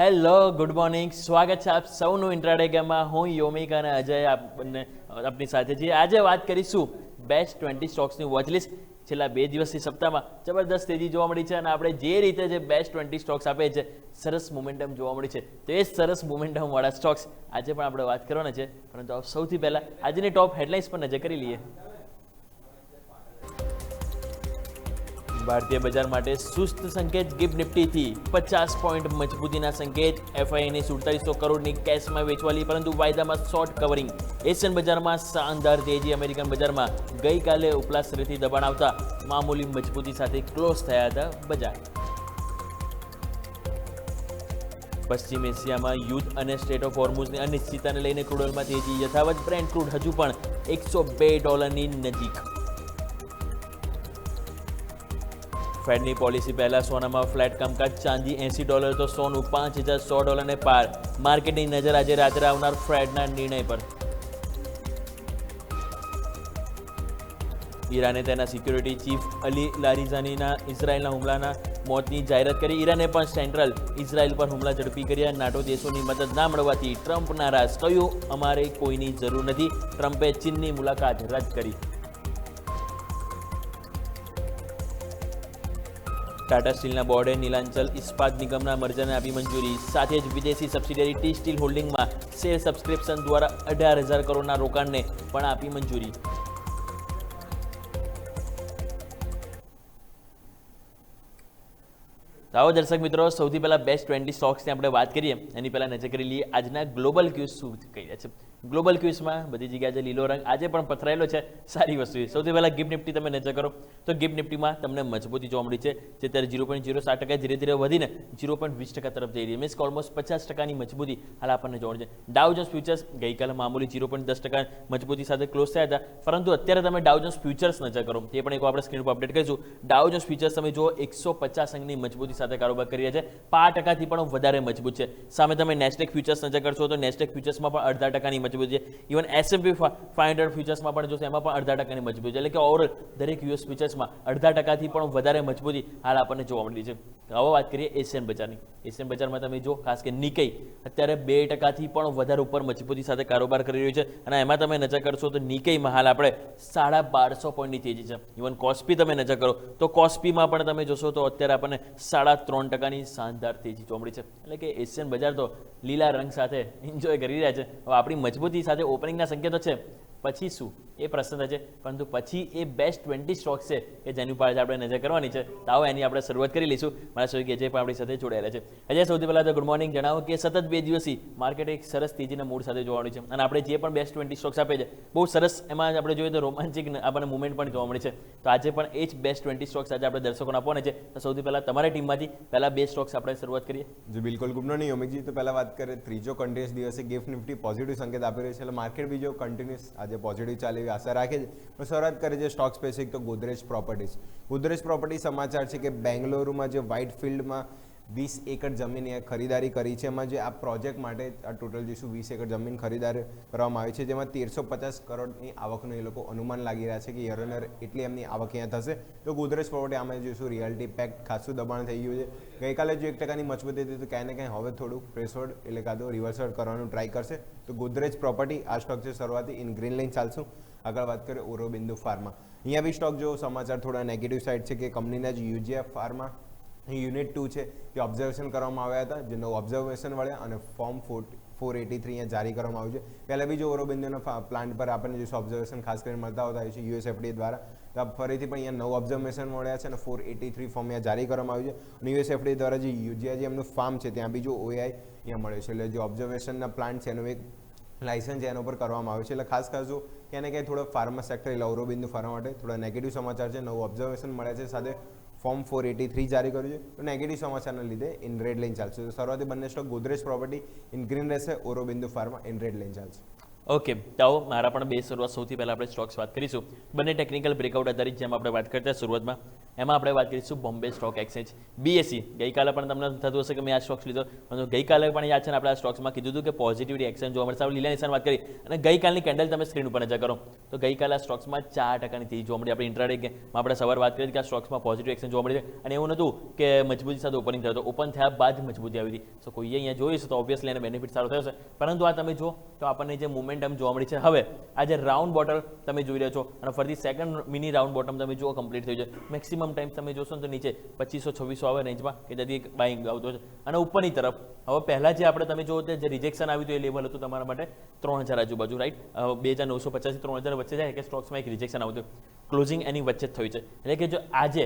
Hello, good morning. સ્વાગત છે આપ સૌનું ઇન્ટ્રાડે ગેમમાં. હું યોમિક અને અજય આપની સાથે છીએ. આજે વાત કરીશું બેસ્ટ 20 સ્ટોક્સની વોચલિસ્ટ. છેલ્લા 2 દિવસથી સપ્તાહમાં જબરદસ્ત તેજી જોવા મળી છે અને આપણે જે રીતે જે બેસ્ટ 20 સ્ટોક્સ આપે છે, સરસ મોમેન્ટમ જોવા મળી છે. તો એ સરસ મોમેન્ટમવાળા સ્ટોક્સ આજે પણ આપણે વાત કરવાના છે. પરંતુ સૌથી પહેલાં આજની ટોપ હેડલાઇન્સ પર નજર કરી લઈએ. ભારતીય બજાર માટે સુસ્ત સંકેત. ગિફ્ટ નિફ્ટીથી 50 પોઈન્ટ મજબૂતીના સંકેત. એફઆઈની 4700 કરોડની કેશમાં વેચવાલી, પરંતુ વાયદામાં શોર્ટ કવરિંગ. એશિયન બજારમાં શાનદાર તેજી. અમેરિકન બજારમાં ગઈકાલે ઉપલા સ્તરેથી દબાણ આવતા મામૂલી મજબૂતી સાથે ક્લોઝ થયા હતા બજાર. પશ્ચિમ એશિયામાં યુદ્ધ અને સ્ટેટ ઓફ હોર્મુઝની અનિશ્ચિતતાને લઈને ક્રૂડ ઓઇલમાં તેજી યથાવત. બ્રેન્ટ ક્રૂડ હજુ પણ $102 નજીક. ફેડની પોલિસી પહેલા સોનામાં ફ્લેટ કામકાજ. ચાંદી $80 તો સોનું $5100 પાર. માર્કેટની નજર આજે રાત્રે આવનાર ફેડના નિર્ણય પર. ઈરાને તેના સિક્યુરિટી ચીફ અલી લારીઝાનીના ઇઝરાયલના હુમલાના મોતની જાહેરાત કરી. ઈરાને પણ સેન્ટ્રલ ઇઝરાયલ પર હુમલા ઝડપી કર્યા. નાટો દેશોની મદદ ના મળવાથી ટ્રમ્પ નારાજ. કહ્યું, અમારે કોઈની જરૂર નથી. ટ્રમ્પે ચીનની મુલાકાત રદ કરી. ટાટા સ્ટીલના બોર્ડે નીલાંચલ ઇસ્પાત નિગમના મર્જરને આપી મંજૂરી. સાથે જ વિદેશી સબસિડિયરી ટી સ્ટીલ હોલ્ડિંગમાં શેર સબસ્ક્રિપ્શન દ્વારા 18,000 કરોડના રોકાણને પણ આપી મંજૂરી. આવો દર્શક મિત્રો, સૌથી પહેલા બેસ્ટ 20 સ્ટોક્સની આપણે વાત કરીએ એની પહેલા નજર કરી લઈએ આજના ગ્લોબલ ક્યુઝ શું કહી રહ્યા છે. ગ્લોબલ ક્યુઝમાં બધી જગ્યાએ જે લીલો રંગ આજે પણ પથરાયેલો છે, સારી વસ્તુ છે. સૌથી પહેલાં ગિફ્ટ નિફ્ટી તમે નજર કરો તો ગિફ્ટ નિફ્ટીમાં તમને મજબૂતી જોવા મળી છે, જે અત્યારે 0.07% ધીરે ધીરે વધીને 0.20% તરફ જઈ રહી છે. મીન્સ ઓલમોસ્ટ 50%ની મજબૂતી હાલ આપણને જોવા મળી છે. ડાઉ જોન્સ ફ્યુચર્સ ગઈકાલે મામૂલી 0.10% મજબૂતી સાથે ક્લોઝ થયા હતા, પરંતુ અત્યારે તમે ડાઉ જોન્સ ફ્યુચર્સ નજર કરો, તે પણ એક આપણે સ્ક્રીન પર અપડેટ કરીશું. ડાઉ જોન્સ ફ્યુચર્સ તમે જુઓ 150 અંકની મજબૂતી સાથે કારોબાર કરી રહ્યા છે. 5%થી પણ વધારે મજબૂત છે. સામે તમે નેસ્ડેક ફ્યુચર્સ નજર કરશો તો નેસ્ડેક ફ્યુચર્સમાં પણ 0.5%ની મજબૂતી છે. ઇવન S&P 500 ફ્યુચર્સમાં પણ જોશે, એમાં પણ 0.5%ની મજબૂતી છે. એટલે કે ઓવરઓલ દરેક યુએસ ફ્યુચર્સમાં 0.5%થી પણ વધારે મજબૂતી હાલ આપણને જોવા મળી છે. હવે વાત કરીએ એશિયન બજારની. એશિયન બજારમાં તમે જો ખાસ કે નિકઈ અત્યારે 2%થી પણ વધારે ઉપર મજબૂતી સાથે કારોબાર કરી રહ્યું છે. અને એમાં તમે નજર કરશો તો નિકઈમાં હાલ આપણે 1250 પોઈન્ટની તેજી છે. ઇવન કોસ્પી તમે નજર કરો તો કોસ્પીમાં પણ તમે જોશો તો અત્યારે આપણને 3.5%ની શાનદાર તેજી જોવા મળી છે. એટલે કે એશિયન બજાર તો લીલા રંગ સાથે એન્જોય કરી રહ્યા છે. હવે આપણી મજબૂતી સાથે ઓપનિંગના સંકેતો છે, પછી શું એ પ્રશ્ન થાય છે. પરંતુ પછી એ બેસ્ટ 20 સ્ટોક્સ છે કે જેની ઉપર આપણે નજર કરવાની છે. તો આવો એની આપણે શરૂઆત કરી લઈશું. મારા સૌથી અજય પણ આપણી સાથે જોડાયેલા છે. અજય, સૌથી પહેલાં તો ગુડ મોર્નિંગ. જણાવો કે સતત 2 દિવસથી માર્કેટ એક સરસ તેજીના મૂડ સાથે જોવાની છે અને આપણે જે પણ બેસ્ટ 20 સ્ટોક્સ આપે છે બહુ સરસ, એમાં આપણે જોઈએ તો રોમાંચિક આપણને મુવમેન્ટ પણ જોવા મળે છે. તો આજે પણ એ જ બેસ્ટ 20 સ્ટોક્સ આજે આપણે દર્શકોને આપવાના છે. તો સૌથી પહેલાં તમારી ટીમમાંથી પહેલા 2 સ્ટોક્સ આપણે શરૂઆત કરીએ. જી બિલકુલ, ગુડ મોર્નિંગ યોમિકજી. તો પહેલાં વાત કરીએ, ત્રીજો કન્ટિન્યુઅસ દિવસે ગિફ્ટ નિફ્ટી પોઝિટિવ સંકેત આપી રહ્યું છે. એટલે માર્કેટ બીજો કન્ટિન્યુઅસ આજે પોઝિટિવ ચાલે એવી આશા રાખે છે. તો શરૂઆત કરીએ છે સ્ટોક સ્પેસિફિક તો ગોદરેજ પ્રોપર્ટીઝ. ગોદરેજ પ્રોપર્ટી સમાચાર છે કે બેંગ્લોરુમાં જે વ્હાઇટ ફિલ્ડમાં 20 એકર જમીન ખરીદારી કરી છે. એમાં જે આ પ્રોજેક્ટ માટે આ ટોટલ જોઈશું 20 એકર જમીન ખરીદારી કરવામાં આવી છે, જેમાં 1350 કરોડની આવકનું એ લોકો અનુમાન લાગી રહ્યા છે કે યર ઓન યર એટલી એમની આવક અહીંયા થશે. તો ગોદરેજ પ્રોપર્ટી આમાં જોઈશું રિયાલિટી પેક્ટ ખાસું દબાણ થઈ ગયું છે. ગઈકાલે જો 1%ની મજબૂતી હતી, તો ક્યાંય ને ક્યાંય હવે થોડું પ્રેસવર્ડ એટલે કાં રિવર્સવર્ડ કરવાનું ટ્રાય કરશે. તો ગોદરેજ પ્રોપર્ટી આ સ્ટોક છે શરૂઆતી ઇન ગ્રીન લાઇન ચાલશું. આગળ વાત કરીએ ઓરોબિંદુ ફાર્મા. અહીંયા બી સ્ટોક જો સમાચાર થોડા નેગેટિવ સાઇડ છે કે કંપનીના જ યુજીએફ ફાર્મા યુનિટ 2 છે તે ઓબ્ઝર્વેશન કરવામાં આવ્યા હતા, જે નવું ઓબ્ઝર્વેશન મળ્યા અને ફોર્મ 483 અહીંયા જારી કરવામાં આવ્યું છે. પહેલાં બી જો ઓરોબિંદુના પ્લાન્ટ પર આપણને જે ઓબ્ઝર્વેશન ખાસ કરીને મળતા હોતા હોય છે યુએસએફડીએ દ્વારા, તો ફરીથી પણ અહીંયા નવું ઓબ્ઝર્વેશન મળ્યા છે અને 483 ફોર્મ અહીંયા જારી કરવામાં આવ્યું છે. અને યુએસએફડી દ્વારા જે યુજીઆઈ એમનું ફાર્મ છે ત્યાં બી જો ઓએઆઈ અહીંયા મળ્યો છે. એટલે જે ઓબ્ઝર્વેશનના પ્લાન્ટ છે એનું એક લાઇસન્સ એના ઉપર કરવામાં આવ્યું છે. એટલે ખાસ જો ક્યાં ને ક્યાંય થોડો ફાર્મા સેક્ટર એટલે ઓરોબિંદુ ફાર્મા માટે થોડા નેગેટિવ સમાચાર છે. નવું ઓબ્ઝર્વેશન મળ્યા છે, સાથે ફોર્મ 483 જારી કર્યું છે. તો નેગેટિવ સમાચારના લીધે ઇન રેડ લાઇન ચાલશે. તો શરૂઆતી બંને stock Godrej property in green રહેશે, ઓરોબિંદુ ફાર્મા ઇન રેડ લાઇન ચાલશે. ઓકે, તો મારા પણ 2 શરૂઆત. સૌથી પહેલાં આપણે સ્ટોક્સ વાત કરીશું બંને ટેકનિકલ બ્રેકઆઉટ આધારિત, જેમ આપણે વાત કરતા શરૂઆતમાં. એમાં આપણે વાત કરીશું બોમ્બે સ્ટોક એક્સચેન્જ BSE. ગઈકાલે પણ તમને થતું હશે કે મેં આ સ્ટોક્સ લીધો, પરંતુ ગઈકાલે પણ યાદ છે ને આપણે આ સ્ટોક્સમાં કીધું હતું કે પોઝિટિવ રિએક્શન જોવા મળશે. આપણે લીલા નિશાન વાત કરી અને ગઈકાલની કેન્ડલ તમે સ્ક્રીન ઉપર નજર કરો તો ગઈકાલે આ સ્ટોક્સમાં 4% તેજી જોવા મળી. આપણે ઇન્ટ્રાડેમાં આપણે સવારે વાત કરી કે આ સ્ટોક્સમાં પોઝિટિવ એક્શન જોવા મળી છે અને એવું નહોતું કે મજબૂતી સાથે ઓપનિંગ થયો હતો, ઓપન થયા બાદ મજબૂતી આવી હતી. સો કોઈએ અહીંયા જોઈશે તો ઓબ્વિયસલી એને બેનિફિટ સારો થયો છે, પરંતુ આ તમે જો તો આપણને જે મોમેન્ટમ જોવા મળી છે. હવે આ જે રાઉન્ડ બોટલ તમે જોઈ રહ્યા છો અને ફરીથી સેકન્ડ મિની રાઉન્ડ બોટમ તમે જુઓ કમ્પ્લીટ થઈ જાય. મેક્સિમમ ટાઈમ તમે જોશો ને તો નીચે 2500-2600 આવે રેન્જમાં કે જેથી બાઇંગ આવતો છે અને ઉપરની તરફ હવે પહેલાં જે આપણે તમે જો જે રિજેક્શન આવ્યું હતું એ લેવલ હતું તમારા માટે 3000 આજુબાજુ, રાઈટ. 2950 થી 3000 વચ્ચે જાય કે સ્ટોક્સમાં એક રિજેક્શન આવતું, ક્લોઝિંગ એની વચ્ચે જ થયું છે. એટલે કે જો આજે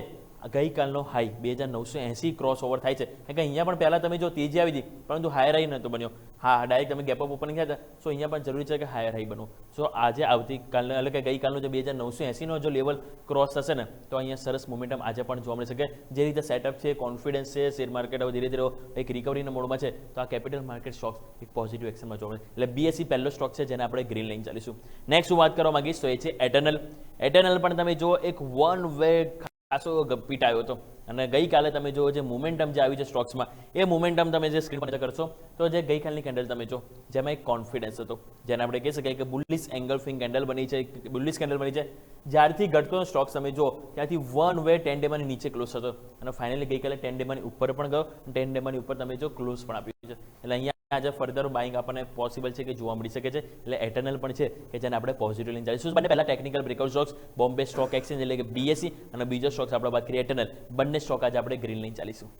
ગઈકાલનો હાઈ 2980 ક્રોસ ઓવર થાય છે, કારણ કે અહીંયા પણ પહેલાં તમે જો તેજી આવી હતી પરંતુ હાયર હાઈ નહોતો બન્યો. હા, ડાયરેક્ટ તમે ગેપ અપ ઓપનિંગ થયા હતા, સો અહીંયા પણ જરૂરી છે કે હાયર હાઈ બનવું. સો આજે આવતીકાલનો એટલે કે ગઈકાલનો જે 2980નો જો લેવલ ક્રોસ થશે ને તો અહીંયા સરસ મોમેન્ટમ આજે પણ જોવા મળી શકે. જે રીતે સેટઅપ છે, કોન્ફિડન્સ છે, શેર માર્કેટ હવે ધીરે ધીરે એક રિકવરીના મોડમાં છે, તો આ કેપિટલ માર્કેટ સ્ટોક્સ એક પોઝિટિવ એક્શનમાં જોવા મળે. એટલે BSE પહેલો સ્ટોક છે જેને આપણે ગ્રીન લાઈન ચાલીશું. નેક્સ્ટ હું વાત કરવા માંગીશ તો એ છે એટર્નલ. એટર્નલ પણ તમે જો એક વન વે ખાસો પીટાયો હતો અને ગઈકાલે તમે જો જે મોમેન્ટમ જે આવ્યું છે સ્ટોક્સમાં એ મોમેન્ટમ તમે જે સ્ક્રીન પર કરશો તો જે ગઈકાલની કેન્ડલ તમે જો જેમાં એક કોન્ફિડન્સ હતો, જેને આપણે કહી શકાય કે બુલિશ એંગલ્ફિંગ કેન્ડલ બની છે, બુલિશ કેન્ડલ બની છે. જ્યારથી ઘટતો સ્ટોક્સ તમે જો ત્યાંથી વન વે 10 ડેમાંની નીચે ક્લોઝ થતો અને ફાઇનલી ગઈકાલે 10 ડેમાંની ઉપર પણ ગયો, 10 ડેમાંની ઉપર તમે જો ક્લોઝ પણ આપ્યું છે. એટલે અહીંયા આજે ફર્ધર બાઇંગ આપણને પોસિબલ છે કે જોવા મળી શકે છે. એટલે એટર્નલ પણ છે કે જેને આપણે પોઝિટિવ લઈને ચાલીશું. બંને પહેલા technical breakout stocks Bombay stock exchange એટલે કે BSE અને બીજો સ્ટોક્સ આપણે વાત કરીએ એટર્નલ, બંને સ્ટોક આજે આપણે ગ્રીન લઈને ચાલીશું.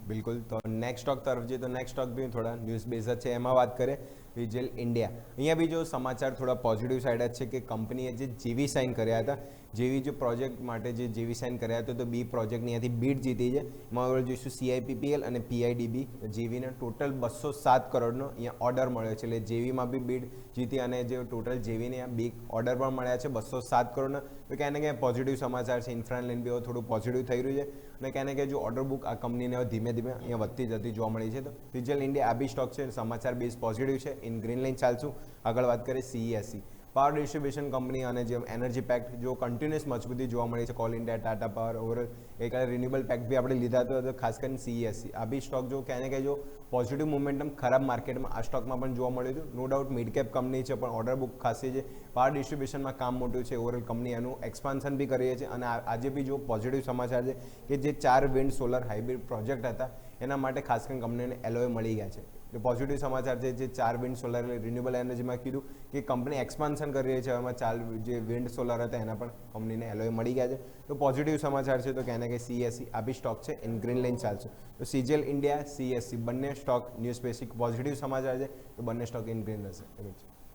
બિલકુલ. તો નેક્સ્ટ સ્ટોક તરફ જઈએ તો નેક્સ્ટ સ્ટોક બી થોડા ન્યૂઝ બેઝ જ છે. એમાં વાત કરીએ વિજલ ઇન્ડિયા. અહીંયા બી જો સમાચાર થોડા પોઝિટિવ સાઈડ જ છે કે કંપનીએ જે જેવી સાઇન કર્યા હતા, જેવી જો પ્રોજેક્ટ માટે જે જેવી સાઇન કર્યા હતા તો બી પ્રોજેક્ટની અહીંયાથી બીડ જીતી છે. એમાં હવે જોઈશું CIPPL અને PIDB જેવીને ટોટલ 207 કરોડનો અહીંયા ઓર્ડર મળ્યો છે. એટલે જેવીમાં બી બીડ જીતી અને જે ટોટલ જેવીને બિગ ઓર્ડર પણ મળ્યા છે 207 કરોડના. તો ક્યાંય ને ક્યાંય પોઝિટિવ સમાચાર છે. ઇન્ફ્રા લઈને બી થોડું પોઝિટિવ થઈ રહ્યું છે અને ક્યાંય ને ક્યાંય જો ઓર્ડર બુક આ કંપનીને ધીમે ધીમે અહીંયા વધતી જતી જોવા મળી છે. તો વિજલ ઇન્ડિયા આ બી સ્ટોક છે, સમાચાર બેઝ પોઝિટિવ છે, ઇન ગ્રીન લાઈન ચાલશું. આગળ વાત કરીએ CESC પાવર ડિસ્ટ્રીબ્યુશન કંપની અને જે એનર્જી પેક્ટ જો કન્ટિન્યુઅસ મજબૂતી જોવા મળી છે. Call India, Tata power, overall ગઈકાલે રિન્યુએબલ પેક્ટ બી આપણે લીધા હતો, તો ખાસ કરીને CESC આ બી સ્ટોક જો ક્યાંય ને ક્યાંય જો પોઝિટિવ મોમેન્ટમ ખરાબ માર્કેટમાં આ સ્ટોકમાં પણ જોવા મળ્યું હતું. No doubt mid cap company છે પણ ઓર્ડર બુક ખાસી છે, પાવર ડિસ્ટ્રીબ્યુશનમાં કામ મોટું છે. ઓવરઓલ કંપની એનું એક્સપાન્શન બી કરીએ છે અને આજે બી જો પોઝિટિવ સમાચાર છે કે જે 4 વિન્ડ સોલર હાઇબ્રિડ પ્રોજેક્ટ હતા એના માટે ખાસ કરીને કંપનીને LOA મળી ગયા છે. જે પોઝિટિવ સમાચાર છે જે 4 વિન્ડ સોલર રિન્યુએબલ એનર્જીમાં કીધું કે કંપની એક્સપાન્શન કરી રહી છે. એમાં 4 જે વિન્ડ સોલર હતા એના પણ કંપનીને LOA મળી ગયા છે. તો પોઝિટિવ સમાચાર છે. તો ક્યાંય ને ક્યાંય CESC આ બી સ્ટોક છે, ઇન ગ્રીન લાઈન ચાલશે. તો CGL ઇન્ડિયા, CESC બંને સ્ટોક ન્યૂઝ સ્પેસિફિક પોઝિટિવ સમાચાર છે, તો બંને સ્ટોક ઇન ગ્રીન રહેશે.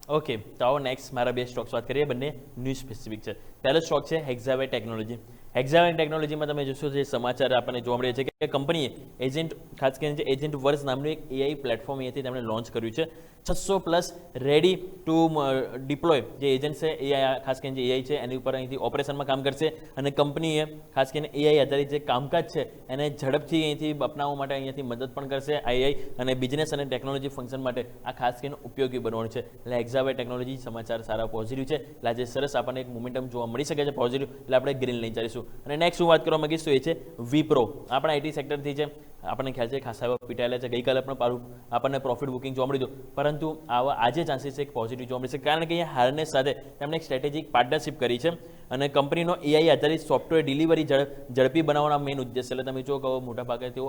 ઓકે, તો આવો નેક્સ્ટ મારા બે સ્ટોક્સ વાત કરીએ, બંને ન્યૂઝ સ્પેસિફિક છે. પહેલો સ્ટોક છે હેક્ઝાવે ટેકનોલોજી. હેક્ઝાવે ટેકનોલોજીમાં તમે જોશો જે સમાચાર આપણને જોવા મળે છે કે કંપનીએ એજન્ટ ખાસ કરીને એજન્ટ વર્સ નામનું એક AI પ્લેટફોર્મ અહીંયાથી તેમણે લોન્ચ કર્યું છે. 600+ રેડી ટુ ડિપ્લોય જે એજન્ટ છે AI, ખાસ કરીને જે AI છે એની ઉપર અહીંથી ઓપરેશનમાં કામ કરશે અને કંપનીએ ખાસ કરીને AI આધારિત જે કામકાજ છે એને ઝડપથી અહીંથી અપનાવવા માટે અહીંયાથી મદદ પણ કરશે. AI અને બિઝનેસ અને ટેકનોલોજી ફંક્શન માટે આ ખાસ કરીને ઉપયોગી બનવાનું છે. એટલે હેક્ઝાવે ટેકનોલોજી સમાચાર સારા પોઝિટિવ છે. એટલે આજે સરસ આપણને એક મોમેન્ટમ જોવા મળી શકે છે પોઝિટિવ, એટલે આપણે ગ્રીન લઈને ચાલીશું. અને નેક્સ્ટ હું વાત કરવા માંગીશ તો એ છે વિપ્રો. આપણા IT સેક્ટરથી છે, આપણને ખ્યાલ છે ખાસા એવા પીટાયેલા છે. ગઈકાલે પણ આપણને પ્રોફિટ બુકિંગ જોવા મળ્યું હતું, પરંતુ આવા આજે ચાન્સીસ છે પોઝિટિવ જોવા મળશે કારણ કે અહીંયા હાર્નેસ સાથે તેમણે એક સ્ટ્રેટેજિક પાર્ટનરશિપ કરી છે અને કંપનીનો AI આધારિત સોફ્ટવેર ડિલિવરી ઝડપી બનાવવાનો મેઇન ઉદ્દેશ. એટલે તમે જો કહો મોટા ભાગે તેઓ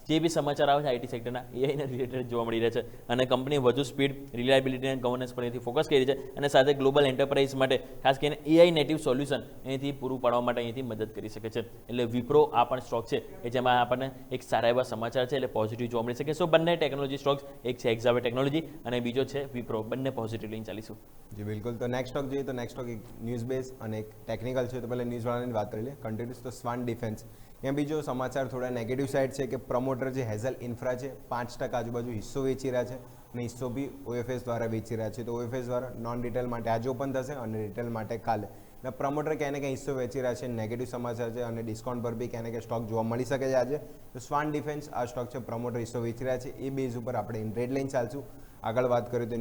જે બી સમાચાર આવે છે IT સેક્ટરના AIના રિલેટેડ જોવા મળી રહ્યા છે અને કંપની વધુ સ્પીડ, રિલાયબિલિટી અને ગવર્નન્સ પર અહીંથી ફોકસ કરી છે અને સાથે ગ્લોબલ એન્ટરપ્રાઇઝ માટે ખાસ કરીને AI નેટિવ સોલ્યુશન અહીંથી પૂરું પાડવા માટે અહીંથી મદદ કરી શકે છે. એટલે વિપ્રો આ પણ સ્ટોક છે કે જેમાં આપણને એક સારા એવા સમાચાર છે, એટલે પોઝિટિવ જોવા મળી શકે. સો બંને ટેકનોલોજી સ્ટોક્સ, એક છે હેક્ઝાવે ટેકનોલોજી અને બીજો છે વિપ્રો, બંને પોઝિટિવ લઈને ચાલીશું. જી બિલકુલ. તો નેક્સ્ટ સ્ટોક જોઈએ તો નેક્સ્ટ સ્ટોક એક ન્યૂઝ બેઝ અને એક ટેકનિકલ છે. તો પહેલાં ન્યૂઝવાળાની વાત કરી લે કન્ટિન્યુઅસ. તો સ્વાન ડિફેન્સ ત્યાં બીજો સમાચાર થોડા નેગેટિવ સાઇડ છે કે પ્રમોટર જે હેઝલ ઇન્ફ્રા છે 5% આજુબાજુ હિસ્સો વેચી રહ્યા છે અને હિસ્સો બી OFS દ્વારા વેચી રહ્યા છે. તો OFS દ્વારા નોન રિટેલ માટે આજે ઓપન થશે અને રિટેલ માટે કાલે. અને પ્રમોટર ક્યાંય ને ક્યાંય હિસ્સો વેચી રહ્યા છે, નેગેટિવ સમાચાર છે અને ડિસ્કાઉન્ટ પર બી ક્યાંય ને ક્યાંય સ્ટોક જોવા મળી શકે છે આજે. તો સ્વાન ડિફેન્સ આ સ્ટોક છે, પ્રમોટર હિસ્સો વેચી રહ્યા છે, એ બેઝ ઉપર આપણે ઇન ટ્રેડ લઈને ચાલશું. આગળ વાત કરીએ તો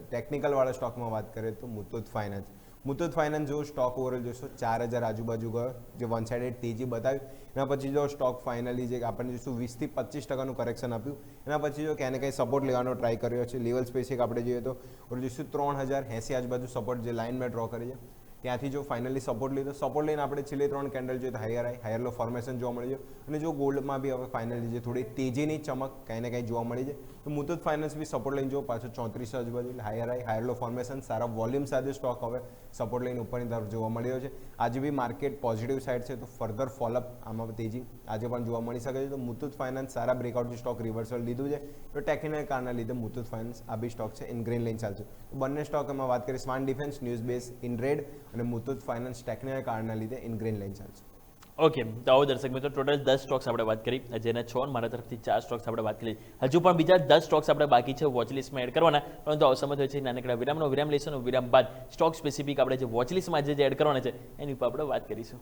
ટેકનિકલવાળા સ્ટોકમાં વાત કરીએ તો મુથુટ ફાઇનાન્સ. મુથુટ ફાઇનાન્સ જો સ્ટોક ઓવરઓલ જોશો 4,000 આજુબાજુ ગયો, જે વન સાઇડેડ તેજી બતાવી. એના પછી જો સ્ટોક ફાઇનલી જે આપણને જોશું 20-25% કરેક્શન આપ્યું. એના પછી જો ક્યાંને કંઈ સપોર્ટ લેવાનો ટ્રાય કર્યો છે. લેવલ સ્પેસિફિક આપણે જોઈએ તો જોઈશું 3,080 આજુબાજુ સપોર્ટ જે લાઇન મેં ડ્રો કરી છે ત્યાંથી જો ફાઇનલી સપોર્ટ લીધો. સપોર્ટ લઈને આપણે છેલ્લી 3 કેન્ડલ જોઈએ તો હાયર લો ફોર્મેશન જોવા મળી છે. અને જો ગોલ્ડમાં બી હવે ફાઇનલી જે થોડી તેજીની ચમક કંઈ ને કંઈ જોવા મળી છે. તો મુથુટ ફાઇનાન્સ બી સપોર્ટ લઈને જો પાછો 34 આજુબાજુ એટલે હાયર લો ફોર્મેશન સારા વોલ્યુમ સાથે સ્ટોક હવે સપોર્ટ લઈને ઉપરની તરફ જોવા મળી રહ્યો છે. આજે બી માર્કેટ પોઝિટિવ સાઇડ છે તો ફર્ધર ફોલોઅપ આમાં તેજી આજે પણ જોવા મળી શકે છે. તો મુથુટ ફાઇનાન્સ સારા બ્રેકઆઉટથી સ્ટોક રિવર્સલ લીધું છે. તો ટેકનિકલ કારણના લીધે મુથુટ ફાઇનાન્સ આ બી સ્ટોક છે ઇન ગ્રીન લાઇન ચાલશે. તો બંને સ્ટોક એમાં વાત કરીએ Swan Defence news base in red અને મુથુટ ફાઇનાન્સ ટેકનિકલ કારણના લીધે ઇન ગ્રીન લાઇન ચાલશે. ઓકે, તો આવો દર્શક મિત્રો ટોટલ 10 સ્ટોક્સ આપણે વાત કરી, જેના 6 મારા તરફથી 4 સ્ટોક્સ આપણે વાત કરી. હજુ પણ બીજા 10 સ્ટોક્સ આપણે બાકી છે વોચલિસ્ટમાં એડ કરવાના, પરંતુ આવો સમય થયો છે નાનકડા વિરામ લઈશું. વિરામ બાદ સ્ટોક સ્પેસિફિક આપણે જે વોચલિસ્ટમાં જે એડ કરવાના છે એની ઉપર આપણે વાત કરીશું.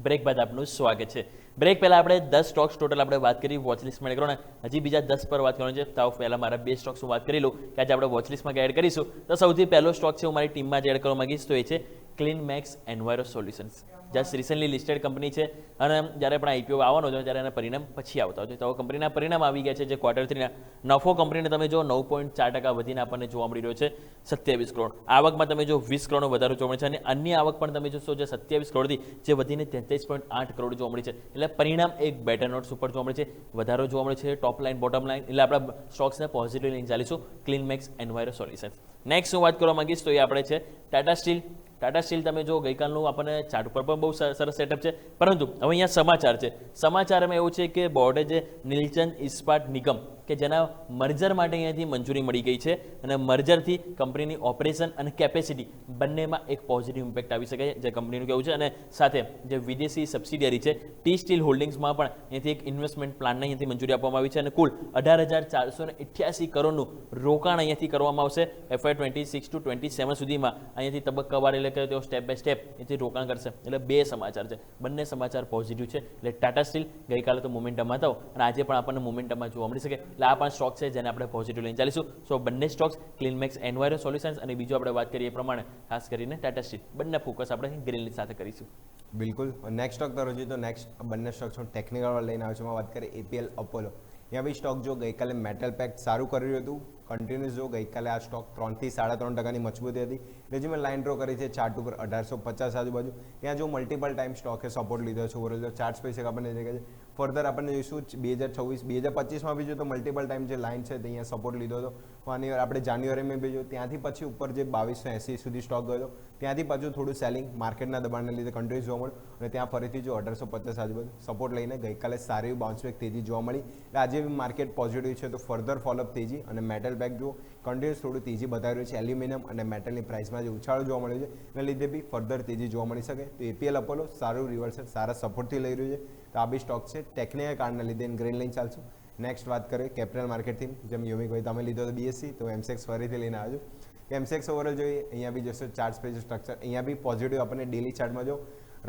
બ્રેક બાદ આપનું સ્વાગત છે. બ્રેક પહેલાં આપણે 10 સ્ટોક્સ ટોટલ આપણે વાત કરી વોચલિસ્ટમાં એડ કરવાના, હજી બીજા 10 પર વાત કરવાની છે. તો પહેલાં મારા 2 સ્ટોક્સ હું વાત કરી લઉં કે આજે આપણે વોચલિસ્ટમાં એડ કરીશું. તો સૌથી પહેલો સ્ટોક છે હું મારી ટીમમાં જે એડ કરવા માંગીશ તો એ છે Clean Max Enviro Solutions. Just recently listed company છે અને જ્યારે પણ આઈપીઓ આવવાનો છે ત્યારે એના પરિણામ પછી આવતા હોય છે. તો કંપનીના પરિણામ આવી ગયા છે જે ક્વાર્ટર 3ના નફો કંપનીને તમે જો 9.4% વધીને આપણને જોવા મળી રહ્યો છે 27 કરોડ. આવકમાં તમે જો 20 કરોડનો વધારો જોવા મળે છે અને અન્ય આવક પણ તમે જોશો જે 27 કરોડથી જે વધીને 33.8 કરોડ જોવા મળી છે. એટલે પરિણામ એક બેટર નોટ્સ ઉપર જોવા મળે છે, વધારો જોવા મળે છે ટોપ લાઇન બોટમ લાઇન. એટલે આપણા સ્ટોક્સને પોઝિટિવ લઈને ચાલીશું Clean Max Enviro Solutions. Next હું વાત કરવા માંગીશ તો એ આપણે છે ટાટા સ્ટીલ. ટાટા સ્ટીલ તમે જો ગઈકાલનું આપણને ચાર્ટ ઉપર પણ બહુ સરસ સેટઅપ છે, પરંતુ હવે અહીંયા સમાચાર છે. સમાચારમાં એવું છે કે બોર્ડે જે નીલચંદ ઇસ્પાત નિગમ કે જેના મર્જર માટે અહીંયાથી મંજૂરી મળી ગઈ છે અને મર્જરથી કંપનીની ઓપરેશન અને કેપેસિટી બંનેમાં એક પોઝિટિવ ઇમ્પેક્ટ આવી શકે જે કંપનીનું કહેવું છે. અને સાથે જે વિદેશી સબસિડિયરી છે ટી સ્ટીલ હોલ્ડિંગ્સમાં પણ અહીંયાથી એક ઇન્વેસ્ટમેન્ટ પ્લાનને અહીંયાથી મંજૂરી આપવામાં આવી છે અને કુલ 18,488 કરોડનું રોકાણ અહીંયાથી કરવામાં આવશે FY26 to 27 સુધીમાં. અહીંયાથી તબક્કાવાર એટલે કે તેઓ સ્ટેપ બાય સ્ટેપ અહીંથી રોકાણ કરશે. એટલે 2 સમાચાર છે, બંને સમાચાર પોઝિટિવ છે. એટલે ટાટા સ્ટીલ ગઈકાલે તો મોમેન્ટમમાં હતો અને આજે પણ આપણને મોમેન્ટમમાં જોવા મળી શકે. એટલે આ પણ સ્ટોક છે જેને આપણે પોઝિટિવ લઈને ચાલીશું. સો બંને stocks Clean Max Enviro Solutions અને બીજું આપણે વાત કરીએ એ પ્રમાણે ખાસ કરીને ટાટા સ્ટીલ બંને ફોકસ આપણે ગ્રીન લીડ સાથે કરીશું. બિલકુલ. નેક્સ્ટ સ્ટોક તરફ જોઈએ તો નેક્સ્ટ બંને સ્ટોક હું ટેકનિકલ લઈને આવ્યો છું. વાત કરીએ APL અપોલો. ત્યાં બી સ્ટોક જો ગઈકાલે મેટલ પેક સારું કરી રહ્યું હતું કન્ટિન્યુઅસ. જો ગઈકાલે આ સ્ટોક 3 થી 3.5% મજબૂતી હતી. એટલે જે મેં લાઇન ડ્રો કરી છે ચાર્ટ ઉપર 1850 આજુબાજુ, ત્યાં જો મલ્ટિપલ ટાઈમ સ્ટોકે સપોર્ટ લીધો છે. ઓવરઓલ ચાર્ટ સ્પેસિફિક આપણને દેખાય છે. ફર્ધર આપણને જોઈશું 2026-2025માં બી જો તો મલ્ટિપલ ટાઈમ જે લાઇન છે તે અહીંયા સપોર્ટ લીધો હતો. આની આપણે જાન્યુઆરીમાં બી જો ત્યાંથી પછી ઉપર જે 2280 સુધી સ્ટોક ગયો હતો ત્યાંથી પાછું થોડું સેલિંગ માર્કેટના દબાણને લીધે કન્ટિન્યુઅસ જોવા મળ્યું અને ત્યાં ફરીથી જો 1850 આજુબાજુ સપોર્ટ લઈને ગઈકાલે સારી બાઉન્સ બેક તેજી જોવા મળી. એટલે આજે બી માર્કેટ પોઝિટિવ છે તો ફર્ધર ફોલોઅપ તેજી અને મેટલ બેક જો કન્ટિન્યુઅસ થોડું તેજી બતાવી રહ્યું છે. એલ્યુમિનિયમ અને મેટલની પ્રાઇસમાં જે ઉછાળો જોવા મળ્યો છે એના લીધે બી ફર્ધર તેજી જોવા મળી શકે. તો APL અપોલો સારું રિવર્સલ સારા સપોર્ટથી લઈ રહ્યું છે. તો આ બી સ્ટોક છે ટેકનિકલ કારણના લીધે ગ્રીન લાઇન ચાલશું. નેક્સ્ટ વાત કરીએ કેપિટલ માર્કેટથી. જેમ યોમિકભાઈ તમે લીધો તો BSE, તો MCX ફરીથી લઈને આવ્યો. MCX ઓવરઓલ જોઈએ અહીંયા બી જશો ચાર્ટ સ્પેસ સ્ટ્રક્ચર અહીંયા બી પોઝિટિવ આપણને ડેલી ચાર્ટમાં જો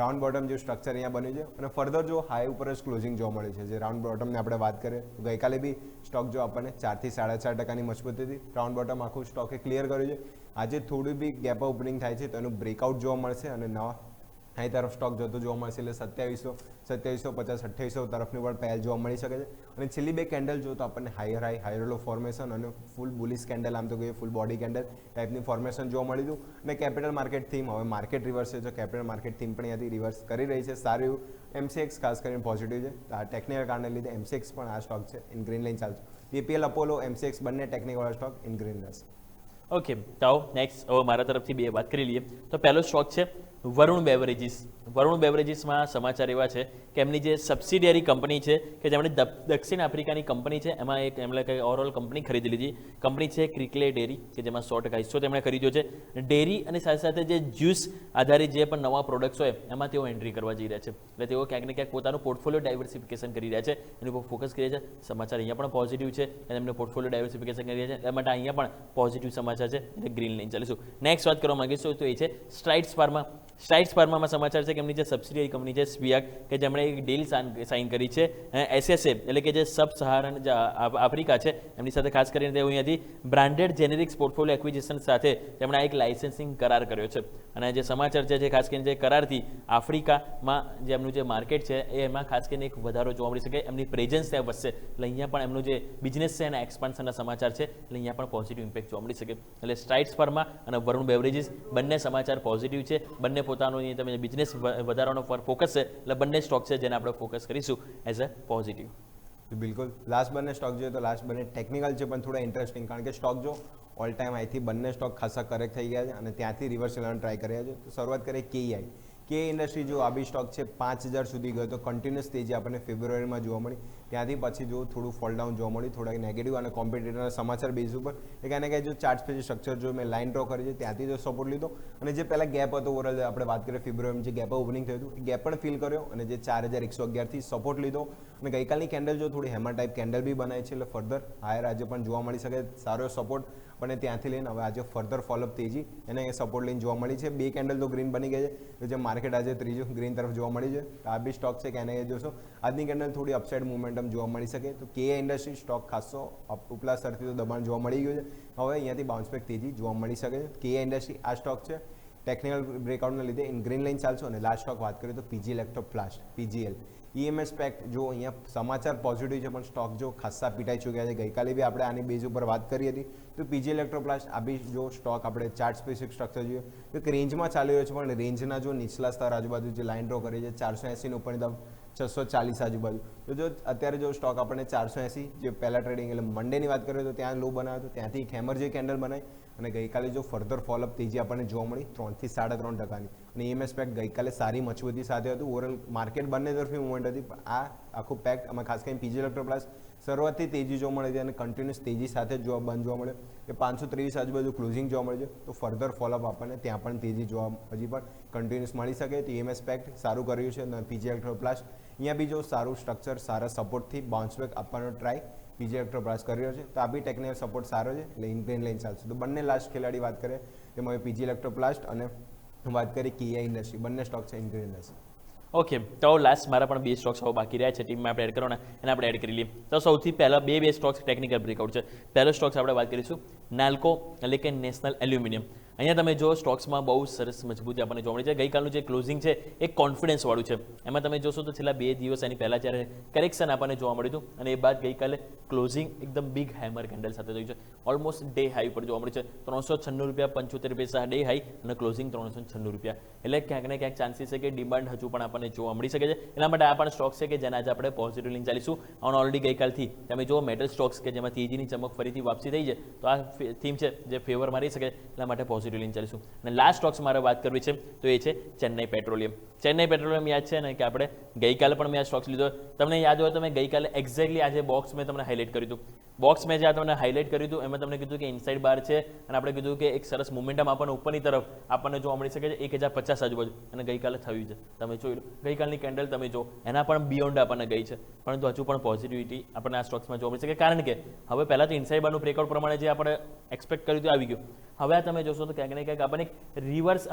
રાઉન્ડ બોટમ જે સ્ટ્રક્ચર અહીંયા બન્યું છે અને ફર્ધર જો હાઈ ઉપર જ ક્લોઝિંગ જોવા મળે છે. જે રાઉન્ડ બોટમની આપણે વાત કરીએ તો ગઈકાલે બી સ્ટોક જો આપણને 4 થી 4.5% મજબૂતી હતી. રાઉન્ડ બોટમ આખું સ્ટોકે ક્લિયર કર્યું છે. આજે થોડું બી ગેપ ઓપનિંગ થાય છે તો એનું બ્રેકઆઉટ જોવા મળશે અને નવા હાઈ તરફ સ્ટોક જતો જોવા મળશે. એટલે 2750 2800 તરફની પણ પહેલ જોવા મળી શકે છે. અને છેલ્લી 2 કેન્ડલ જો તો આપણને હાયર લો ફોર્મેશન અને ફૂલ બુલિશ કેન્ડલ આમ તો કહીએ ફૂલ બોડી કેન્ડલ ટાઈપની ફોર્મેશન જોવા મળી હતું. અને કેપિટલ માર્કેટ થીમ હવે માર્કેટ રિવર્સ છે તો કેપિટલ માર્કેટ થીમ પણ અહીંયાથી રિવર્સ કરી રહી છે. સારું એવું MCX ખાસ કરીને પોઝિટિવ છે. આ ટેકનિકલ કારણને લીધે MCX પણ આ સ્ટોક છે ઇન ગ્રીન લાઇન ચાલશે. APL અપોલો MCX બંને ટેકનિકલ સ્ટોક ઇન ગ્રીન રહેશે. ઓકે, તો નેક્સ્ટ હવે મારા તરફથી 2 વાત કરી લઈએ. તો પહેલો સ્ટોક છે વરુણ બેવરેજીસ. વરુણ બેવરેજીસમાં સમાચાર એવા છે કે એમની જે સબસિડિયરી કંપની છે કે જેમણે દક્ષિણ આફ્રિકાની કંપની છે એમાં એક એમણે કંઈ ઓવરઓલ કંપની ખરીદી લીધી. કંપની છે ક્રિકલે ડેરી કે જેમાં 100% હિસ્સો તેમણે ખરીદ્યો છે. ડેરી અને સાથે સાથે જે જ્યુસ આધારિત જે પણ નવા પ્રોડક્ટ્સ હોય એમાં તેઓ એન્ટ્રી કરવા જઈ રહ્યા છે. એટલે તેઓ ક્યાંક ને ક્યાંક પોતાનું પોર્ટફોલિયો ડાયવર્સિફિકેશન કરી રહ્યા છે, એની ઉપર ફોકસ કરી રહ્યા છે. સમાચાર અહીંયા પણ પોઝિટિવ છે અને એમને પોર્ટફોલિયો ડાયવર્સિફિકેશન કરી રહ્યા છે. એટલા માટે અહીંયા પણ પોઝિટિવ સમાચાર છે એટલે ગ્રીન લાઇન ચાલીશું. નેક્સ્ટ વાત કરવા માંગીશું તો એ છે સ્ટ્રાઇડ્સ ફાર્મા. સ્ટ્રાઇડ્સ ફાર્મામાં સમાચાર છે કે એમની જે સબસિડિયરી કંપની છે સ્પિયાક કે જેમણે એક ડીલ સાઇન કરી છે SSA એટલે કે જે સબ સહારન આફ્રિકા છે એમની સાથે ખાસ કરીને તેઓ અહીંયાથી બ્રાન્ડેડ જેનેરિક્સ પોર્ટફોલિયો એક્વિઝિશન સાથે તેમણે એક લાઇસન્સિંગ કરાર કર્યો છે અને જે સમાચાર છે જે ખાસ કરીને જે કરારથી આફ્રિકામાં જે એમનું જે માર્કેટ છે એમાં ખાસ કરીને એક વધારો જોવા મળી શકે, એમની પ્રેઝન્સ ત્યાં વધશે, એટલે અહીંયા પણ એમનું જે બિઝનેસ છે એના એક્સપાન્શનના સમાચાર છે, એટલે અહીંયા પણ પોઝિટિવ ઇમ્પેક્ટ જોવા મળી શકે. એટલે સ્ટ્રાઇડ્સ ફાર્મા અને વરુણ બેવરેજીસ બંને સમાચાર પોઝિટિવ છે, બંને પોતાનો તમે બિઝનેસ વધારવાનો પર ફોકસ છે, એટલે બંને સ્ટોક છે જેને આપણે ફોકસ કરીશું એઝ અ પોઝિટિવ. બિલકુલ લાસ્ટ બંને સ્ટોક જોઈએ તો લાસ્ટ બંને ટેકનિકલ છે પણ થોડા ઇન્ટરેસ્ટિંગ, કારણ કે સ્ટોક જો ઓલ ટાઈમ આઈથી બંને સ્ટોક ખાસા કરેક્ટ થઈ ગયા છે અને ત્યાંથી રિવર્સ લેવાનું ટ્રાય કર્યા છે. તો શરૂઆત કરીએ KEI ઇન્ડસ્ટ્રી જો આ બી સ્ટોક છે 5000 સુધી ગયો તો કન્ટિન્યુઅસ તેજી આપણને ફેબ્રુઆરીમાં જોવા મળી, ત્યાંથી પછી જો થોડું ફોલ ડાઉન જોવા મળ્યું, થોડા નેગેટિવ અને કોમ્પિટિટરના સમાચાર બેઝ ઉપર એક આને કહે જો ચાર્ટ સ્પેસિફિક સ્ટ્રક્ચર જો મેં લાઇન ડ્રો કરી છે ત્યાંથી જો સપોર્ટ લીધો અને જે પહેલાં ગેપ હતો ઓવરઓલ આપણે વાત કરીએ ફેબ્રુઆરીમાં જે ગેપ ઓપનિંગ થયું હતું એ ગેપ પણ ફિલ કર્યો અને જે 4111થી સપોર્ટ લીધો અને ગઈકાલની કેન્ડલ જો થોડી હેમર ટાઈપ કેન્ડલ બી બનાવી છે, એટલે ફર્ધર હાયર આજે પણ જોવા મળી શકે સારો સપોર્ટ પણ ત્યાંથી લઈને હવે આજે ફર્ધર ફોલોઅપ તેજી એને સપોર્ટ લઈને જોવા મળી છે. 2 કેન્ડલ તો ગ્રીન બની ગઈ છે, તો જે માર્કેટ આજે ત્રીજું ગ્રીન તરફ જોવા મળી છે. આ બી સ્ટોક છે કે એને જોશો આજની કેન્ડલ થોડી અપસાઇડ મોમેન્ટમ જોવા મળી શકે, તો KEI ઇન્ડસ્ટ્રી સ્ટોક ખાસો ઉપલા સ્તરથી તો દબાણ જોવા મળી ગયું છે, હવે અહીંયાથી બાઉન્સબેક તેજી જોવા મળી શકે છે. KEI ઇન્ડસ્ટ્રી આ સ્ટોક છે ટેકનિકલ બ્રેકઆઉટના લીધે ઇન ગ્રીન લાઇન ચાલશો. અને લાસ્ટ સ્ટોક વાત કરીએ તો PG ઇલેક્ટ્રોપ્લાસ્ટ PGL EMS પેક્ટ જો અહીંયા સમાચાર પોઝિટિવ છે પણ સ્ટોક જો ખાસા પીટાઈ ચૂક્યા છે. ગઈકાલે બી આપણે આની બેઝ ઉપર વાત કરી હતી, તો PG ઇલેક્ટ્રોપ્લાસ્ટ આ બી જો સ્ટોક આપણે ચાર્ટ સ્પેસિફિક સ્ટ્રક્ચર જોઈએ તો એક રેન્જમાં ચાલી રહ્યો છે, પણ રેન્જના જો નીચલા સ્તર આજુબાજુ જે લાઇન ડ્રો કરી છે 480 ઉપરની તરફ 640 આજુબાજુ, તો જો અત્યારે જો સ્ટોક આપણને 480 જે પહેલા ટ્રેડિંગ એટલે મંડેની વાત કરીએ તો ત્યાં લો બનાવ્યો હતો, ત્યાંથી એક હેમર જે કેન્ડલ બનાવી અને ગઈકાલે જો ફર્ધર ફોલોઅપ તેજી આપણને જોવા મળી 3 થી 3.5% અને EMS પેક્ટ ગઈકાલે સારી મજબૂતી સાથે હતું. ઓવરઓલ માર્કેટ બંને તરફી મુવમેન્ટ હતી, પણ આ આખું પેક્ટ આમાં ખાસ કરીને PG ઇલેક્ટ્રોપ્લાસ્ટ શરૂઆતથી તેજી જોવા મળી હતી અને કન્ટિન્યુઅસ તેજી સાથે જ બંધ જોવા મળ્યો કે 523 આજુબાજુ ક્લોઝિંગ જોવા મળે છે, તો ફર્ધર ફોલોઅપ આપણને ત્યાં પણ તેજી જોવા હજી પણ કન્ટિન્યુઅસ મળી શકે. તો EMS પેક્ટ સારું કર્યું છે અને PG ઇલેક્ટ્રોપ્લાસ્ટ અહીંયા બી જો સારું સ્ટ્રક્ચર સારા સપોર્ટથી બાઉન્સ બેક આપવાનો ટ્રાય PG ઇલેક્ટ્રોપ્લાસ્ટ કરી રહ્યો છે, તો આ બી ટેકનિકલ સપોર્ટ સારો છે, એટલે ઇન્ક્લાઇન લાઇન ચાલશે. તો બંને લાસ્ટ ખેલાડી વાત કરીએ તેમાં PG ઇલેક્ટ્રોપ્લાસ્ટ અને વાત કરીએ KEI ઇન્ડસ્ટ્રી, બંને સ્ટોક છે ઇન્ક્લાઇન રહેશે. ઓકે, તો લાસ્ટ મારા પણ 2 સ્ટોક્સ હવે બાકી રહ્યા છે ટીમમાં આપણે એડ કરવાના, એને આપણે એડ કરી લઈએ. તો સૌથી પહેલાં બે સ્ટોક્સ ટેકનિકલ બ્રેકઆઉટ છે. પહેલો સ્ટોક્સ આપણે વાત કરીશું નાલ્કો એટલે કે નેશનલ એલ્યુમિનિયમ. અહીંયા તમે જો સ્ટોક્સમાં બહુ સરસ મજબૂતી આપણને જોવા મળી છે. ગઈકાલનું જે ક્લોઝિંગ છે એ કોન્ફિડન્સવાળું છે, એમાં તમે જોશો તો છેલ્લા 2 દિવસ એની પહેલાં જ્યારે કરેક્શન આપણને જોવા મળ્યું હતું અને એ બાદ ગઈકાલે ક્લોઝિંગ એકદમ બિગ હેમર કેન્ડલ સાથે થયું છે. ઓલમોસ્ટ ડે હાઈ પર જોવા મળે છે 396.75 ડે હાઈ અને ક્લોઝિંગ 396 એટલે ક્યાંક ને ક્યાંક ચાન્સીસ છે કે ડિમાન્ડ હજુ પણ આપણને જોવા મળી શકે છે. એટલા માટે આ પણ સ્ટોક છે કે જેના આજે આપણે પોઝિટિવ લઈને ચાલીશું. અને ઓલરેડી ગઈકાલથી તમે જો મેટલ સ્ટોક્સ કે જેમાં તેજીની ચમક ફરીથી વાપસી થઈ છે, તો આ થીમ છે જે ફેવરમાં રહી શકે, એટલા માટે પોઝિટિવ લઈને ચાલીશું. અને લાસ્ટ સ્ટોક્સ મારે વાત કરવી છે તો એ છે ચેન્નઈ પેટ્રોલિયમ. ચેન્નઈ પેટ્રોલિયમ યાદ છે ને કે આપણે ગઈકાલે પણ મેં આ સ્ટોક્સ લીધો, તમને યાદ હોય તો મેં ગઈકાલે એક્ઝેક્ટલી આજે બોક્સ મેં તમને હાઇલાઇટ કર્યું હતું. બોક્સ મેં જ્યાં તમને હાઇલાઇટ કર્યું હતું એમાં તમને કીધું કે ઇનસાઇડ બાર છે અને આપણે કીધું કે એક સરસ મોમેન્ટમ આપણને ઉપરની તરફ આપણને જોવા મળી શકે છે 1050 આજુબાજુ, અને ગઈકાલે થયું છે. તમે જોઈ લો ગઈકાલની કેન્ડલ તમે જો એના પણ બિયોન્ડ આપણને ગઈ છે, પરંતુ હજુ પણ પોઝિટિવિટી આપણને આ સ્ટોક્સમાં જોવા મળી શકે, કારણ કે હવે પહેલાં તો ઇનસાઇડ બારનું બ્રેકઆઉટ પ્રમાણે જે આપણે એક્સપેક્ટ કર્યું હતું આવી ગયું. હવે આ તમે જોશો તો ક્યાંક ને ક્યાંક આપણને રિવર્સ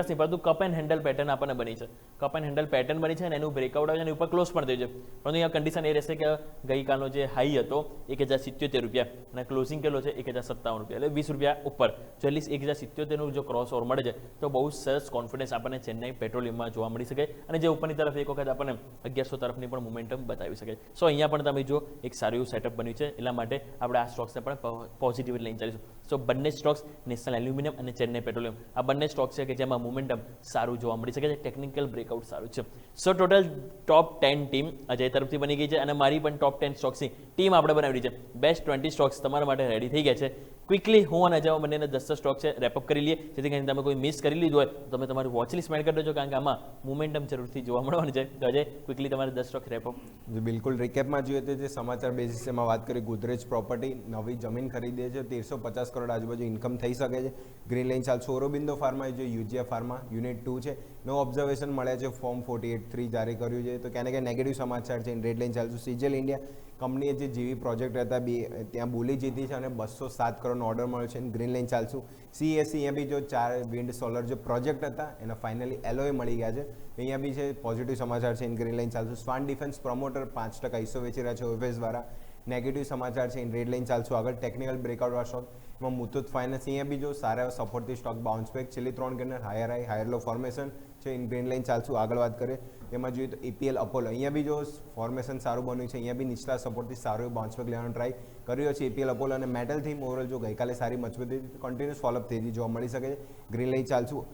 નહીં પરંતુ કપ એન્ડ હેન્ડલ પેટર્ન આપણને બની છે. કપ એન્ડ હેન્ડલ પેટર્ન બની છે અને એનું બ્રેકઆઉટ આવે છે અને ઉપર ક્લોઝ પણ થયું છે, પરંતુ અહીંયા કન્ડિશન એ રહેશે કે ગઈકાલનો જે હાઈ હતો 1077 અને ક્લોઝિંગ કેટલો છે 1057 એટલે 20 રૂપિયા ઉપર. જો એટલીસ્ટ 1077નું જો ક્રોસ ઓવર મળે છે તો બહુ સરસ કોન્ફિડન્સ આપણને ચેન્નઈ પેટ્રોલિયમમાં જોવા મળી શકે અને જે ઉપરની તરફ એક વખત આપણને 1100 તરફની પણ મોમેન્ટમ બતાવી શકે. સો અહીંયા પણ તમે જો એક સારું એવું સેટઅપ બન્યું છે, એટલા માટે આપણે આ સ્ટોક્સને પણ પોઝિટિવ લઈને ચાલીશું. સો બંને સ્ટોક્સ નેશનલ એલ્યુમિનિયમ અને ચેન્નઈ પેટ્રોલિયમ આ બંને સ્ટોક છે કે જેમાં મોમેન્ટમ સારું જોવા મળી શકે છે, ટેકનિકલ બ્રેકઆઉટ સારું છે. સો ટોટલ ટોપ 10 ટીમ અજય તરફથી બની ગઈ છે અને મારી પણ ટોપ 10 સ્ટોક્સની ટીમ આપણે બનાવી છે. બેસ્ટ 20 સ્ટોક્સ તમારા માટે રેડી થઈ ગયા છે. ક્વિકલી હું અને અજય બંનેને 10 સ્ટોક છે રેપઅપ કરી લઈએ, જેથી કરીને તમે કોઈ મિસ કરી લીધું હોય તો તમે તમારું વોચલિસ્ટ મેડ કરી દેજો, કારણ કે આમાં મોમેન્ટમ જરૂરથી જોવા મળવાની છે. તો અજય ક્વિકલી તમારે 10 સ્ટોક રેપઅપ. બિલકુલ રિકેપમાં જોઈએ તો જે સમાચાર બેસિસમાં વાત કરી, ગોદરેજ પ્રોપર્ટી નવી જમીન ખરીદે છે, 1350 કરોડ આજુબાજુ ઇન્કમ થઈ શકે છે. ગ્રીન લાઇન ચાલશે. ઓરોબિંદો ફાર્મા જે યુજીએફ ફાર્મા યુનિટ 2 છે, નો ઓબ્ઝર્વેશન મળ્યા છે, ફોર્મ 48.3 જારી કર્યું છે, તો ક્યાંને ક્યાં નેગેટિવ સમાચાર છે. રેડ લાઇન ચાલશે. સીજેલ ઇન્ડિયા કંપનીએ જે જીવી પ્રોજેક્ટ હતા ત્યાં બોલી જીતી છે અને 207 કરોડનો ઓર્ડર મળ્યો છે. Green line ચાલશું. CESC અહીંયા બી જો 4 વિન્ડ સોલર જે પ્રોજેક્ટ હતા એના ફાઇનલી એલઓએ મળી ગયા છે. અહીંયા બી છે પોઝિટિવ સમાચાર છે. ગ્રીન લાઇન ચાલશું. સ્વાન ડિફેન્સ પ્રમોટર 5% હિસ્સો વેચી રહ્યા છે ઓએફએસ દ્વારા. નેગેટિવ સમાચાર છે. રેડ લાઇન ચાલશું આગળ. ટેકનિકલ બ્રેકઆઉટ વાળા સ્ટોક એમાં મુથુટ ફાઇનાન્સ અહીંયા બી જો સારા સપોર્ટથી સ્ટોક બાઉન્સ બેક. છેલ્લી 3 gainer higher high higher low formation છે. ગ્રીન લાઇન ચાલશું. આગળ વાત કરીએ એમાં જોઈએ તો EPL અપોલો અહીંયા બી જો ફોર્મેશન સારું બન્યું છે. અહીંયા બી નીચલા સપોર્ટથી સારું બાઉન્સ બેક લેવાનો ટ્રાય કર્યો છે EPL અપોલો. અને મેટલ થીમ ઓવરઓલ જો ગઈકાલે સારી મજબૂતી કન્ટિન્યુઅસ ફોલોઅપ તેજી જોવા મળી શકે છે. ગ્રીન લાઇન ચાલશું.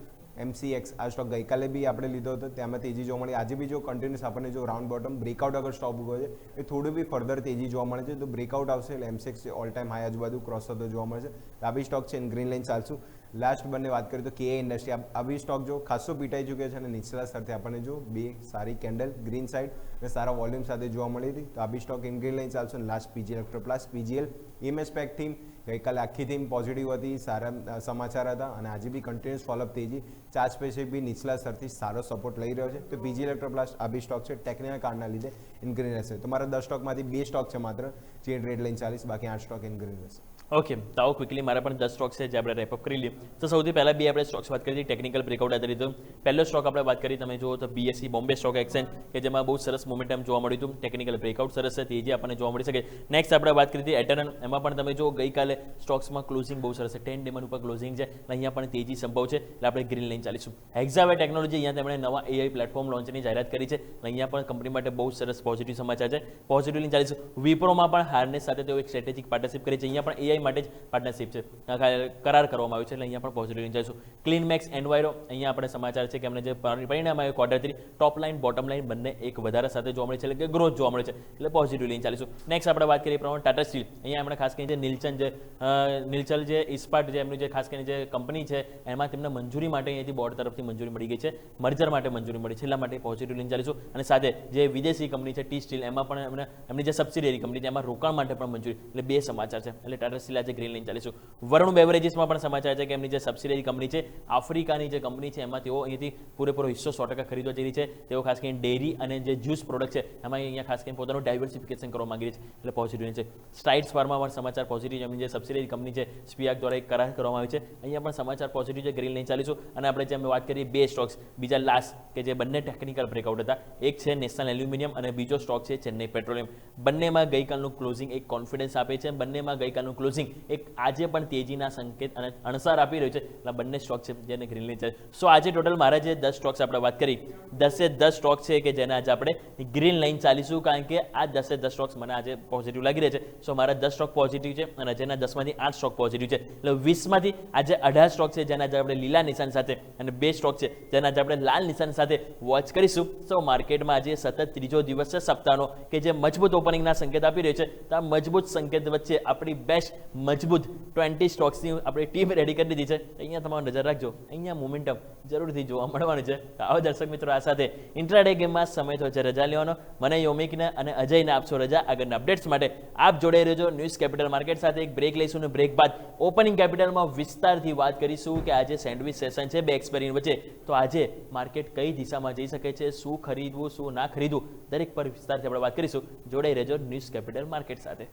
MCX આ સ્ટોક ગઈકાલે બી આપણે લીધો હતો ત્યાંમાં તેજી જોવા મળી. આજે બી જો કન્ટિન્યુઅસ આપણને જો રાઉન્ડ બોટમ બ્રેકઆઉટ અગર સ્ટોક ઉભો છે એ થોડું બી ફર્ધર તેજી જોવા મળે છે. તો બ્રેકઆઉટ આવશે એટલે MCX ઓલ ટાઈમ હાઈ આજુબાજુ ક્રોસ થતો જોવા મળે છે. આ બી સ્ટોક છે. ગ્રીન લાઇન ચાલશું. લાસ્ટ બંને વાત કરીએ તો KA ઇન્ડસ્ટ્રી આ બી સ્ટોક જો ખાસો પીટાઈ ચૂક્યો છે અને નીચલા સ્તરથી આપણને જો બે સારી કેન્ડલ ગ્રીન સાઇડ અને સારા વોલ્યુમ સાથે જોવા મળી હતી. તો આ બી સ્ટોક ગ્રીન લાઇન ચાલશે. Last PG ઇલેક્ટ્રોપ્લાસ્ટ PGL EMS pack theme ગઈકાલે આખી થીમ પોઝિટિવ હતી. સારા સમાચાર હતા અને આજે બી કન્ટિન્યુઅસ ફોલોઅપ તેજી. ચાર્જ સ્પેસિફિક બી નીચલા સ્તરથી સારો સપોર્ટ લઈ રહ્યો છે. તો PG ઇલેક્ટ્રોપ્લાસ્ટ આ બી સ્ટોક છે ટેકનિકલ કારણના લીધે ઇનગ્રીન રહેશે. તો મારા 10 સ્ટોકમાંથી 2 સ્ટોક છે માત્ર જે રેડ લાઇન 40 બાકી 8 સ્ટોક ઇનગ્રીન રહેશે. ઓકે, તો આવો ક્વિકલી મારા પણ 10 સ્ટોક્સ છે જે આપણે રેપઅપ કરી લઈએ. તો સૌથી પહેલા બે આપણે સ્ટોક્સ વાત કરી હતી ટેકનિકલ બ્રેકઆઉટ આધારિત. પહેલો સ્ટોક આપણે વાત કરી તમે જુઓ તો BSE બોમ્બે સ્ટોક એક્સચેન્જ કે જેમાં બહુ સરસ મોમેન્ટમ જોવા મળ્યું હતું. ટેકનિકલ બ્રેકઆઉટ સરસ છે તેજી આપણને જોવા મળી શકે. નેક્સ્ટ આપણે વાત કરી હતી એટર્નલ. એમાં પણ તમે જો ગઈકાલે સ્ટોક્સમાં ક્લોઝિંગ બહુ સરસ છે. 10 ડેમન ઉપર ક્લોઝિંગ છે અને અહીંયા પણ તેજી સંભવ છે એટલે આપણે ગ્રીન લાઇન ચાલીશું. હેક્ઝાવે ટેકનોલોજી અહીંયા તેમણે નવા AI પ્લેટફોર્મ લોન્ચની જાહેરાત કરી છે અને અહીંયા પણ કંપની માટે બહુ સરસ પોઝિટિવ સમાચાર છે. Positive line ચાલીશું. વિપ્રોમાં પણ હાર્નેસ સાથે તેઓ એક સ્ટ્રેટેજિક પાર્ટનરશિપ કરી છે. અહીંયા પણ AI માટે જ પાર્ટનરશિપ છે કરાર કરવામાં આવ્યો છે એટલે અહીંયા પણ પોઝિટિવ લાઇન ચાલીશું. ક્લીનમેક્સ એન્વાયરો અહીંયા આપણે સમાચાર છે કે અમને જે પરિણામ આવ્યું Q3 ટોપ લાઇન બોટમ લાઇન બંને એક વધારે સાથે જોવા મળે છે એટલે કે ગ્રોથ જોવા મળે છે એટલે પોઝિટિવ લાઇન ચાલીશું. નેક્સ્ટ આપણે વાત કરીએ પ્રમાણે ટાટા સ્ટીલ અહીંયા આપણે ખાસ કરીને નીલચલ જે ઇસ્પાટ જે એમની જે ખાસ કરીને જે કંપની છે એમાં તેમને મંજૂરી માટે અહીંયાથી બોર્ડ તરફથી મંજૂરી મળી ગઈ છે. મર્જર માટે મંજૂરી મળી છે એટલા માટે પોઝિટિવ લાઇન ચાલીશું. અને સાથે જે વિદેશી કંપની છે ટી સ્ટીલ એમાં પણ એમની જે સબસિડિયરી કંપની છે એમાં રોકાણ માટે પણ મંજૂરી એટલે બે સમાચાર છે એટલે ટાટા સ્ટીલ આજે ગ્રીન લાઇન ચાલીશું. વરુણ બેવરેજીસમાં પણ સમાચાર છે કે એમની જે સબસિડિયરી કંપની છે આફ્રિકાની જે કંપની છે એમાં તેઓ અહીંયાથી પૂરેપૂરો હિસ્સો 100% ખરીદવા જઈ રહી છે. તેઓ ખાસ કરીને ડેરી અને જે જ્યુસ પ્રોડક્ટ છે એમાં અહીંયા ખાસ કરીને પોતાનું ડાયવર્સિફિકેશન કરવા માંગી રહી છે એટલે પોઝિટિવ છે. સ્ટ્રાઇડ્સ ફાર્મા પણ સમાચાર પોઝિટિવ એમની જે સબસિડિયરી કંપની છે સ્પિયાક દ્વારા એક કરાર કરવામાં આવી છે અહીંયા પણ સમાચાર પોઝિટિવ છે ગ્રીન લાઇન ચાલીશું. અને આપણે જે વાત કરીએ બે સ્ટોક્સ બીજા લાસ્ટ કે જે બંને ટેકનિકલ બ્રેકઆઉટ હતા એક છે નેશનલ એલ્યુમિનિયમ અને બીજો સ્ટોક છે ચેન્નઈ પેટ્રોલિયમ. બંનેમાં ગઈકાલનું ક્લોઝિંગ એક કોન્ફિડન્સ આપે છે. બંનેમાં ગઈકાલનું ક્લોઝિંગ એક આજે પણ તેજીના સંકેત અને અણસાર આપી રહ્યું છે એટલે બંને સ્ટોક છે જેને ગ્રીન લાઇન છે. સો આજે ટોટલ મારા જે 10 સ્ટોક્સ આપણે વાત કરી 10 સ્ટોક છે કે જેને આજે આપણે ગ્રીન લાઇન ચાલીશું કારણ કે આ 10 સ્ટોક્સ મને આજે પોઝિટિવ લાગી રહ્યા છે. સો મારા 10 સ્ટોક પોઝિટિવ છે અને જેના 10માંથી 8 સ્ટોક પોઝિટિવ છે એટલે 20માંથી આજે 18 સ્ટોક છે જેના આજે આપણે લીલા નિશાન સાથે અને 2 સ્ટોક છે જેના આજે આપણે લાલ નિશાન સાથે વોચ કરીશું. સો માર્કેટમાં આજે સતત ત્રીજો દિવસ છે સપ્તાહનો કે જે મજબૂત ઓપનિંગના સંકેત આપી રહ્યો છે. તો આ મજબૂત સંકેત વચ્ચે આપણી બેસ્ટ મજબૂત 20 સ્ટોક્સની આપણી ટીમ રેડી કરી દીધી છે. અહીંયા તમારો નજર રાખજો અહીંયા મોમેન્ટમ જરૂરથી જોવા મળવાનું છે. આવો દર્શક મિત્રો આ સાથે ઇન્ટ્રાડે ગેમમાં સમય થયો છે રજા લેવાનો. મને યોમિકને અને અજયને આપશો રજા. આગળના અપડેટ્સ માટે આપ જોડાઈ રહેજો ન્યૂઝ કેપિટલ માર્કેટ સાથે. એક બ્રેક લઈશું અને બ્રેક બાદ ઓપનિંગ કેપિટલમાં વિસ્તારથી વાત કરીશું કે આજે સેન્ડવિચ સેશન છે બે એક્સપેરિયન વચ્ચે. તો આજે માર્કેટ કઈ દિશામાં જઈ શકે છે, શું ખરીદવું શું ના ખરીદવું દરેક પર વિસ્તારથી આપણે વાત કરીશું. જોડાઈ રહેજો ન્યૂઝ કેપિટલ માર્કેટ સાથે.